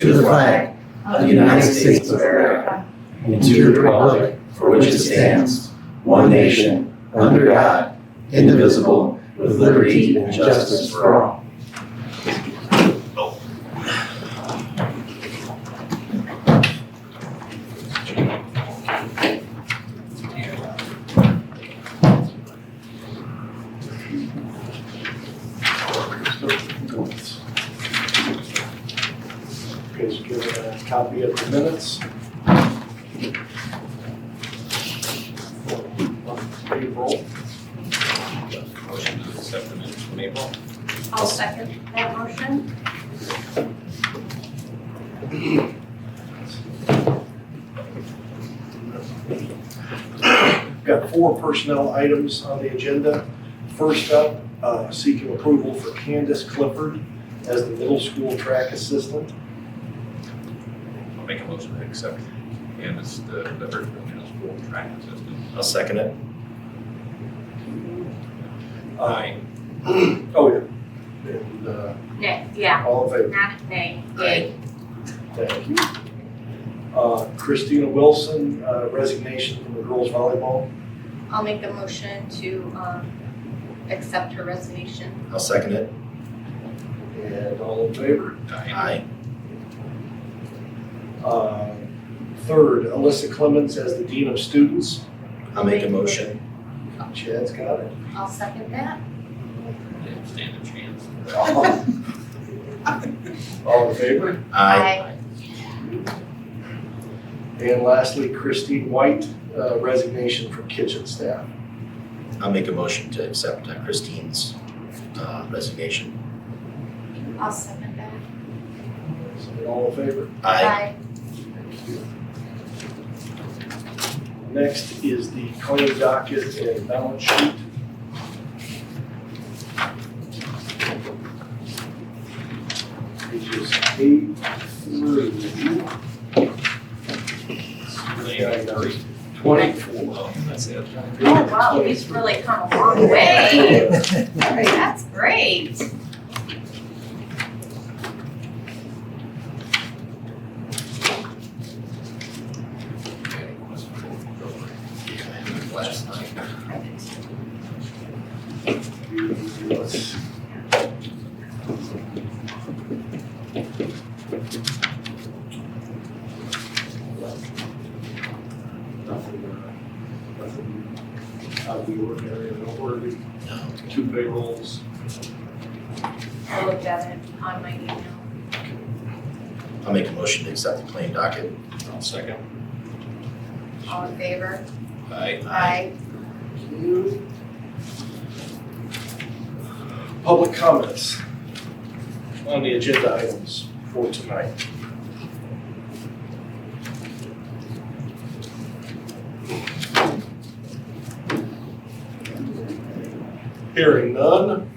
to the flag of the United States of America and to the republic for which it stands, one nation, under God, indivisible, with liberty and justice for all. Please give a copy of the minutes. April. Motion to accept the minutes from April. I'll second that motion. Got 4 personnel items on the agenda. First up, seeking approval for Candace Clifford as the middle school track assistant. I'll make a motion to accept Candace, the middle school track assistant. I'll second it. Aye. Oh, yeah. And, Nay, yeah, all in favor? not nay, Aye. yay. Thank you. Christina Wilson, resignation from the girls volleyball. I'll make a motion to accept her resignation. I'll second it. And all in favor? Aye. Third, Alyssa Clemens as the dean of students. I'll make a motion. Chad's got it. I'll second that. Didn't stand a chance. All in favor? Aye. And lastly, Christine White, resignation from kitchen staff. I'll make a motion to accept Christine's resignation. I'll second that. So all in favor? Aye. Next is the claim docket and balance sheet. Pages 8 through 24. Oh, that's it. Oh, wow, we've really come a long way. That's great. Last night. Let's- Nothing out of the ordinary or noteworthy. No. 2 payrolls. I looked at it on my email. I'll make a motion to accept the claim docket. I'll second. All in favor? Aye. Aye. Public comments on the agenda items for tonight. Hearing none,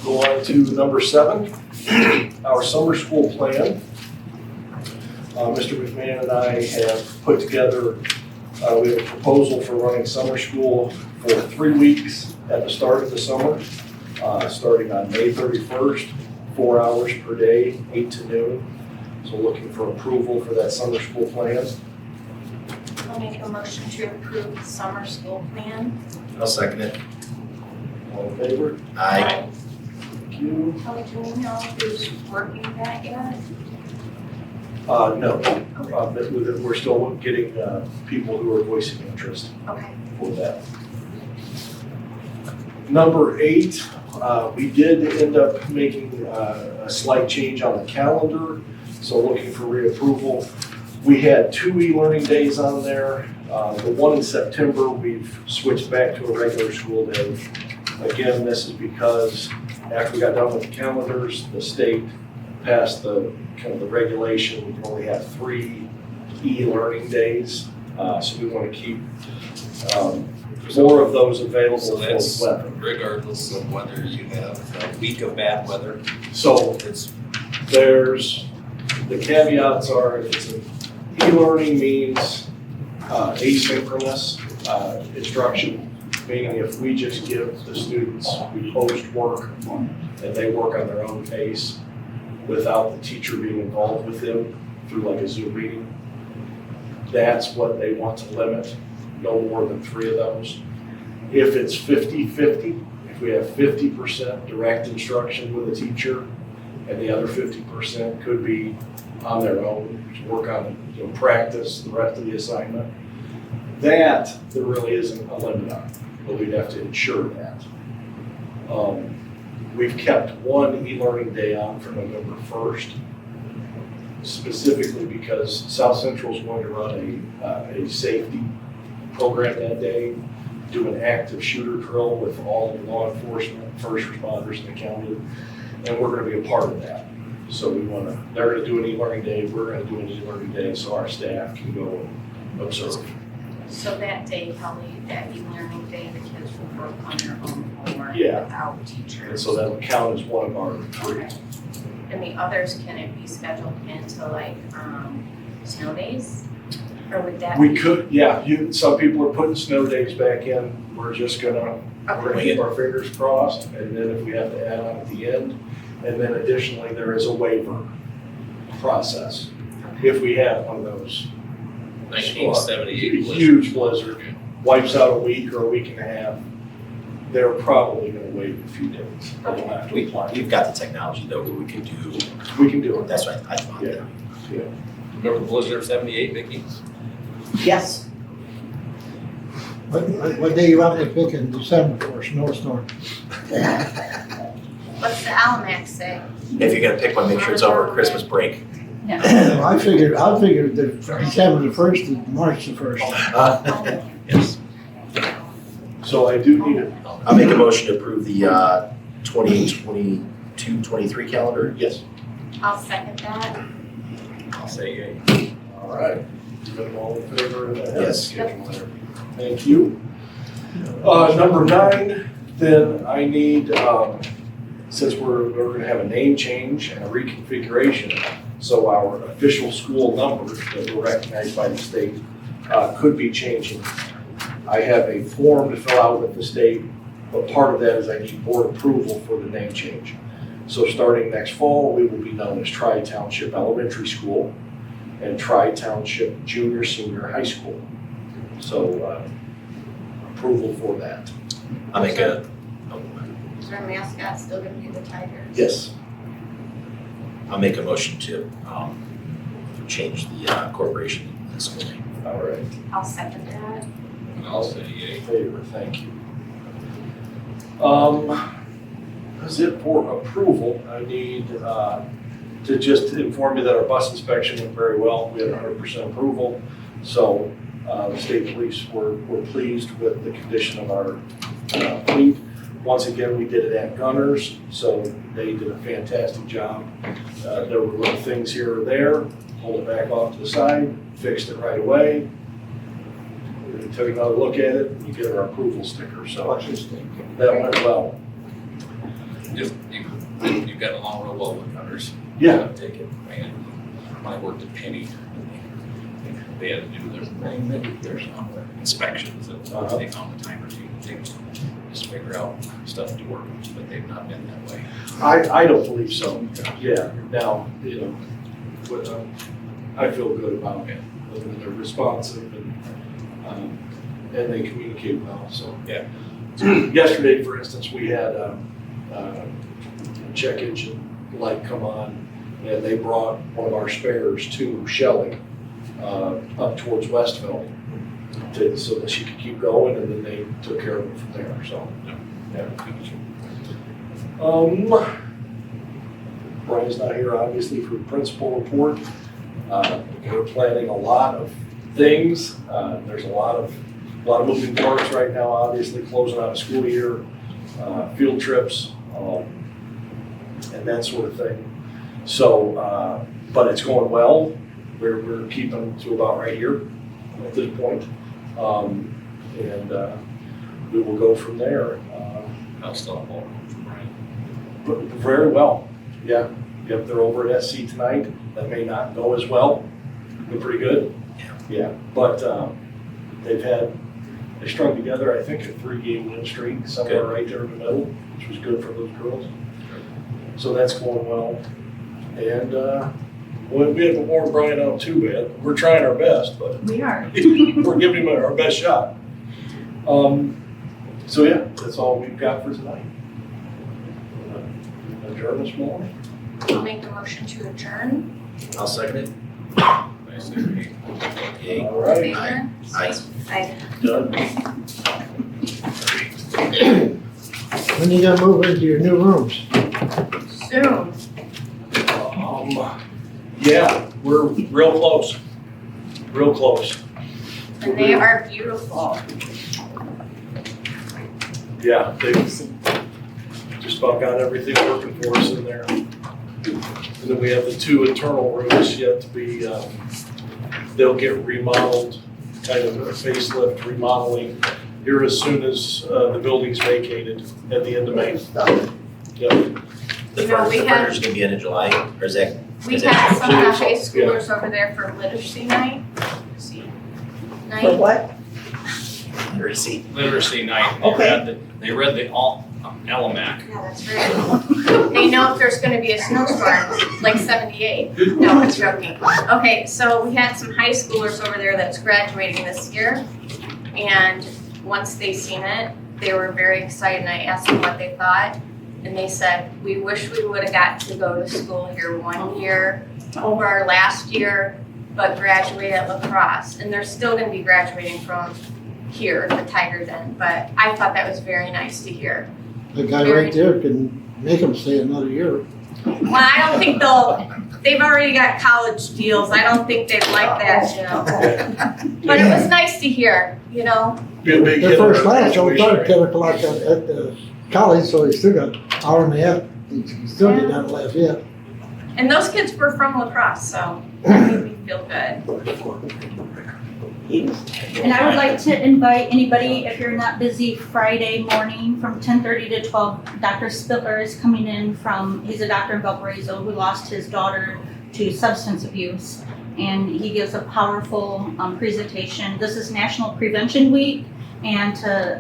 go on to number 7, our summer school plan. Mr. McMahon and I have put together, we have a proposal for running summer school for 3 weeks at the start of the summer, starting on May 31st, 4 hours per day, 8 to noon. So looking for approval for that summer school plan. I'll make a motion to approve the summer school plan. I'll second it. All in favor? Aye. Thank you. Kelly, do we know who's working that yet? No, but we're still getting people who are voicing interest Okay. for that. Number 8, we did end up making a slight change on the calendar, so looking for reapproval. We had 2 e-learning days on there. The one in September, we've switched back to a regular school day. Again, this is because after we got done with the calendars, the state passed the kind of the regulation. We can only have 3 e-learning days. So we want to keep more of those available So for that's weather. regardless of whether you have a week of bad weather. So It's there's, the caveats are, if it's an e-learning means asynchronous instruction, meaning if we just give the students, we post work and they work on their own pace, without the teacher being involved with them through like a Zoom meeting. That's what they want to limit, no more than 3 of those. If it's 50-50, if we have 50% direct instruction with a teacher and the other 50% could be on their own, to work on, practice the rest of the assignment, that there really isn't a limit on, but we'd have to ensure that. We've kept one e-learning day on for November 1st, specifically because South Central is going to run a safety program that day, do an active shooter drill with all the law enforcement, first responders in the county, and we're going to be a part of that. So they're going to do an e-learning day, we're going to do an e-learning day, so our staff can go and observe. So that day, probably that e-learning day, the kids will work on their own homework Yeah. without teachers. And so that'll count as one of our 3. Okay. And the others, can it be scheduled into like, snow days? Or would that? We could, yeah, some people are putting snow days back in, we're just gonna keep our fingers crossed, and then if we have to add on at the end. And then additionally, there is a waiver process. If we have one of those 1978 blizzard. huge blizzard, wipes out a week or a week and a half, they're probably gonna wait a few days. They'll have to apply. We've got the technology though, where we can do, We can do it. that's what I thought. Yeah. Remember the blizzard of 78, Vicki? Yes. What day you out there picking December for a snowstorm? What's the Almanac say? If you're gonna pick one, make sure it's over Christmas break. No. I figured that December the 1st and March the 1st. Yes. So I do need it. I'll make a motion to approve the 2022-23 calendar. Yes. I'll second that. I'll say yay. All right. You got them all in favor of that? Yes. Schedule there. Thank you. Number 9, then I need, since we're gonna have a name change and a reconfiguration, so our official school numbers that were recognized by the state could be changing. I have a form to fill out with the state, but part of that is I need board approval for the name change. So starting next fall, we will be known as Tri-Township Elementary School and Tri-Township Junior Senior High School. So approval for that. I'll make a, Is our mascot still gonna be the Tigers? Yes. I'll make a motion to change the corporation in the school name. All right. I'll second that. And I'll say yay. Favor, thank you. That's it for approval. I need to just inform you that our bus inspection went very well. We had 100% approval. So the state police were pleased with the condition of our fleet. Once again, we did it at Gunners, so they did a fantastic job. There were little things here or there, pulled it back off to the side, fixed it right away. We took another look at it, and you get our approval sticker, so What's this thing? that went well. Just, you've gotten along real well with Gunners. Yeah. Take it, man. When I worked at Penny, they had to do their inspections and they found the time machine. They just figure out stuff to work, but they've not been that way. I don't believe so. Yeah, now, but, I feel good about it. They're responsive and they communicate well, so. Yeah. Yesterday, for instance, we had a check engine light come on and they brought one of our spares to Shelley up towards Westville so that she could keep going, and then they took care of it from there, so. Yeah. Brian's not here, obviously, for the principal report. We're planning a lot of things. There's a lot of moving parts right now, obviously, closing out a school year, field trips, and that sort of thing. So, but it's going well. We're keeping to about right here at this point. And we will go from there. I'll stop all from Brian. But very well, yeah. Yep, they're over at SC tonight. That may not go as well. Been pretty good. Yeah, but they strung together, I think, a 3-game win streak somewhere right there in the middle, which was good for those girls. So that's going well. And, we haven't worn Brian out too bad. We're trying our best, but We are. we're giving him our best shot. So yeah, that's all we've got for tonight. Adjourn this morning. I'll make the motion to adjourn. I'll second it. I say, hey, Yay. All right, Favor? Aye. Aye. done. When you gonna move into your new rooms? Soon. Yeah, we're real close. Real close. And they are beautiful. Yeah, they just about got everything working for us in there. And then we have the 2 internal rooms yet to be, they'll get remodeled, kind of a facelift remodeling here as soon as the building's vacated at the end of May. Yep. The You know, we furniture's gonna be in July, or is that? We is had that- some of the high schoolers over there for literacy night. For what? Literacy. literacy night, Okay. they read the Almanac. Yeah, that's right. They know if there's gonna be a snowstorm, like 78. No, I'm joking. Okay, so we had some high schoolers over there that's graduating this year. And once they seen it, they were very excited and I asked them what they thought. And they said, we wish we would have got to go to school here 1 year over our last year, but graduate at La Crosse. And they're still gonna be graduating from here, the Tiger Den, but I thought that was very nice to hear. The guy right there can make them stay another year. Well, I don't think they've already got college deals. I don't think they'd like that, you know. But it was nice to hear, you know. Be a big Their hit on first our class, only started at graduation 10 o'clock at the college, so he still got an hour and a half. He can still get down to Lafayette. And those kids were from La Crosse, so that made me feel good. And I would like to invite anybody, if you're not busy, Friday morning from 10:30 to 12. Dr. Spitler is coming in he's a doctor in Valparaiso who lost his daughter to substance abuse. And he gives a powerful presentation. This is National Prevention Week. And to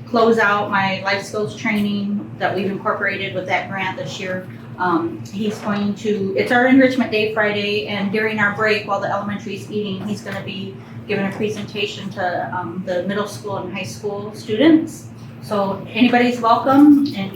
close out my life skills training that we've incorporated with that grant this year, it's our Enrichment Day Friday, and during our break while the elementary is eating, he's gonna be giving a presentation to the middle school and high school students. So anybody's welcome, and